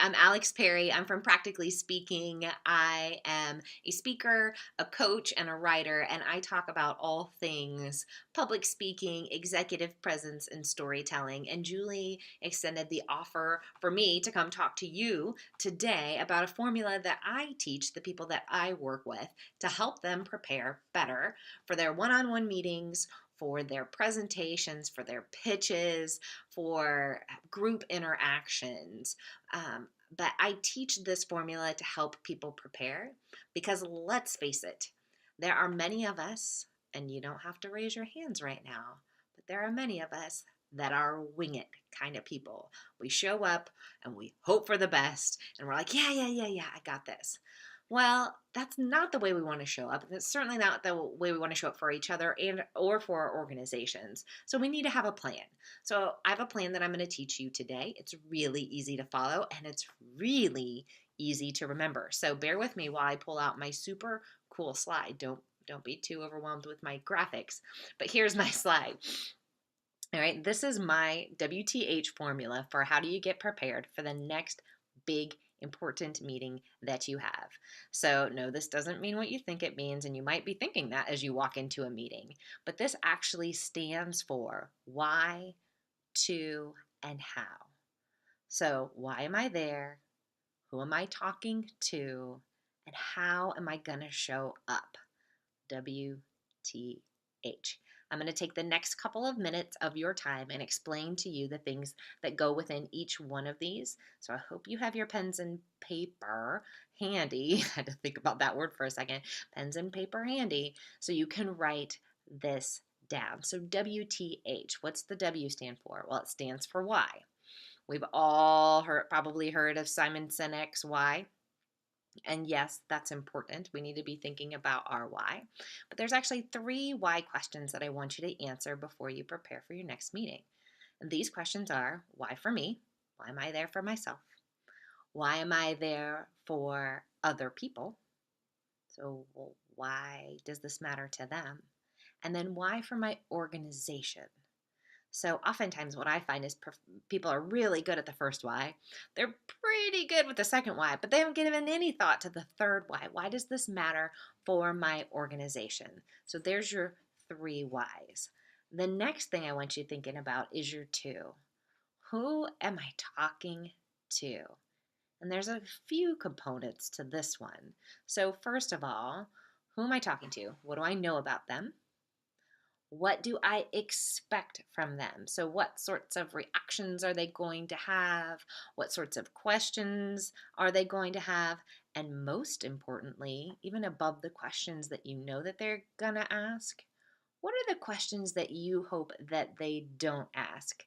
I'm Alex Perry. I'm from Practically Speaking. I am a speaker, a coach, and a writer, and I talk about all things public speaking, executive presence, and storytelling. And Julie extended the offer for me to come talk to you today about a formula that I teach the people that I work with to help them prepare better for their one-on-one meetings, for their presentations, for their pitches, for group interactions. But I teach this formula to help people prepare because let's face it, there are many of us, and you don't have to raise your hands right now, but there are many of us that are wing it kind of people. We show up and we hope for the best, and we're like, yeah, I got this. Well, that's not the way we want to show up. That's certainly not the way we want to show up for each other and or for our organizations. So we need to have a plan. So I have a plan that I'm going to teach you today. It's really easy to follow and it's really easy to remember. So bear with me while I pull out my super cool slide. Don't be too overwhelmed with my graphics. But here's my slide. All right, this is my WTH formula for how do you get prepared for the next big important meeting that you have. So no, this doesn't mean what you think it means, and you might be thinking that as you walk into a meeting, but this actually stands for why, to, and how. So why am I there? Who am I talking to? And how am I going to show up? WTH. I'm going to take the next couple of minutes of your time and explain to you the things that go within each one of these. So I hope you have your pens and paper handy. I had to think about that word for a second. Pens and paper handy so you can write this down. So WTH, what's the W stand for? Well, it stands for why. We've all probably heard of Simon Sinek's why. And yes, that's important. We need to be thinking about our why. But there's actually 3 why questions that I want you to answer before you prepare for your next meeting. And these questions are, why for me? Why am I there for myself? Why am I there for other people? So, well, why does this matter to them? And then why for my organization? So oftentimes what I find is people are really good at the first why. They're pretty good with the second why, but they haven't given any thought to the third why. Why does this matter for my organization? So there's your 3 whys. The next thing I want you thinking about is your 2. Who am I talking to? And there's a few components to this one. So first of all, who am I talking to? What do I know about them? What do I expect from them? So what sorts of reactions are they going to have? What sorts of questions are they going to have? And most importantly, even above the questions that you know that they're going to ask, what are the questions that you hope that they don't ask?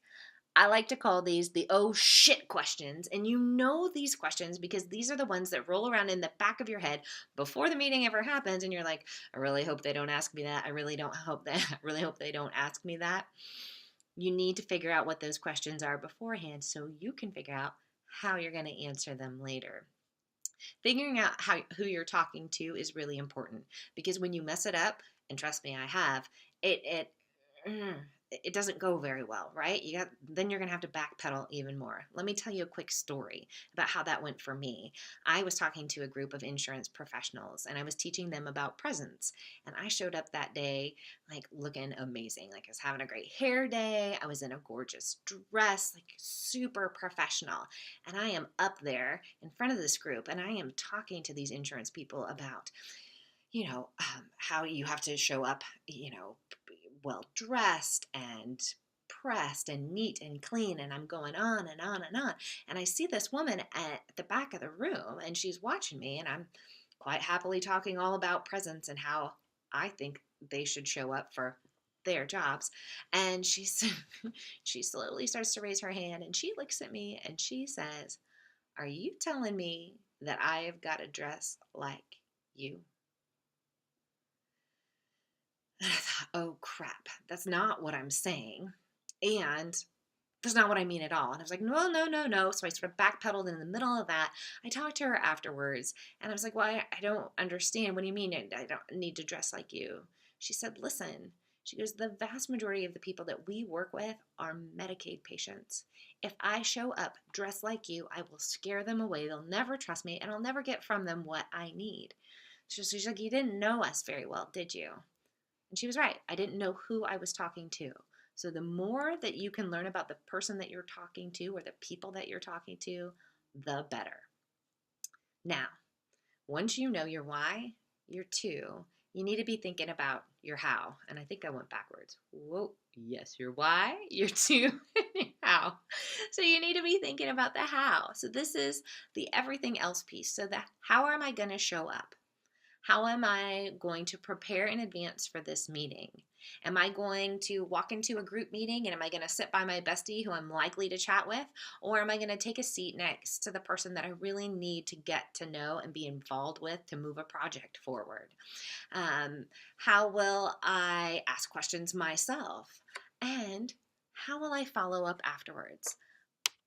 I like to call these the oh shit questions. And you know these questions because these are the ones that roll around in the back of your head before the meeting ever happens. And you're like, I really hope they don't ask me that. I really hope they don't ask me that. You need to figure out what those questions are beforehand so you can figure out how you're going to answer them later. Figuring out who you're talking to is really important because when you mess it up, and trust me, I have, it doesn't go very well, right? Then you're going to have to backpedal even more. Let me tell you a quick story about how that went for me. I was talking to a group of insurance professionals and I was teaching them about presence. And I showed up that day like looking amazing. Like I was having a great hair day. I was in a gorgeous dress, like super professional. And I am up there in front of this group and I am talking to these insurance people about how you have to show up, well dressed and pressed and neat and clean. And I'm going on and on and on. And I see this woman at the back of the room and she's watching me and I'm quite happily talking all about presence and how I think they should show up for their jobs. And she slowly starts to raise her hand and she looks at me and she says, "Are you telling me that I have got to dress like you?" And I thought, oh crap, that's not what I'm saying. And that's not what I mean at all. And I was like, no. So I sort of backpedaled in the middle of that. I talked to her afterwards and I was like, well, I don't understand. What do you mean I don't need to dress like you? She said, listen, She goes, the vast majority of the people that we work with are Medicaid patients. If I show up dressed like you, I will scare them away. They'll never trust me, and I'll never get from them what I need. She's like, you didn't know us very well, did you? And she was right. I didn't know who I was talking to. So the more that you can learn about the person that you're talking to or the people that you're talking to, the better. Now, once you know your why, your two, you need to be thinking about your how. And I think I went backwards. Whoa, yes, your why, your two, and your how. So you need to be thinking about the how. So this is the everything else piece. So the how am I going to show up? How am I going to prepare in advance for this meeting? Am I going to walk into a group meeting and am I going to sit by my bestie who I'm likely to chat with? Or am I going to take a seat next to the person that I really need to get to know and be involved with to move a project forward? How will I ask questions myself? And how will I follow up afterwards?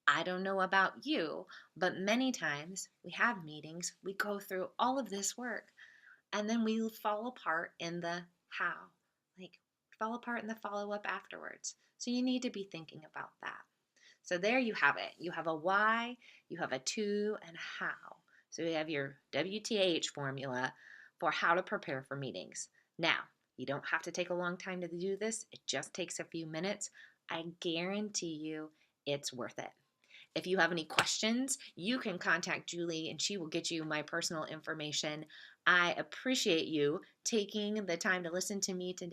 I don't know about you, but many times we have meetings, we go through all of this work, and then we fall apart in the how. Like, fall apart in the follow up afterwards. So you need to be thinking about that. So there you have it. You have a why, you have a to, and a how. So you have your WTH formula for how to prepare for meetings. Now, you don't have to take a long time to do this. It just takes a few minutes. I guarantee you it's worth it. If you have any questions, you can contact Julie and she will get you my personal information. I appreciate you taking the time to listen to me today.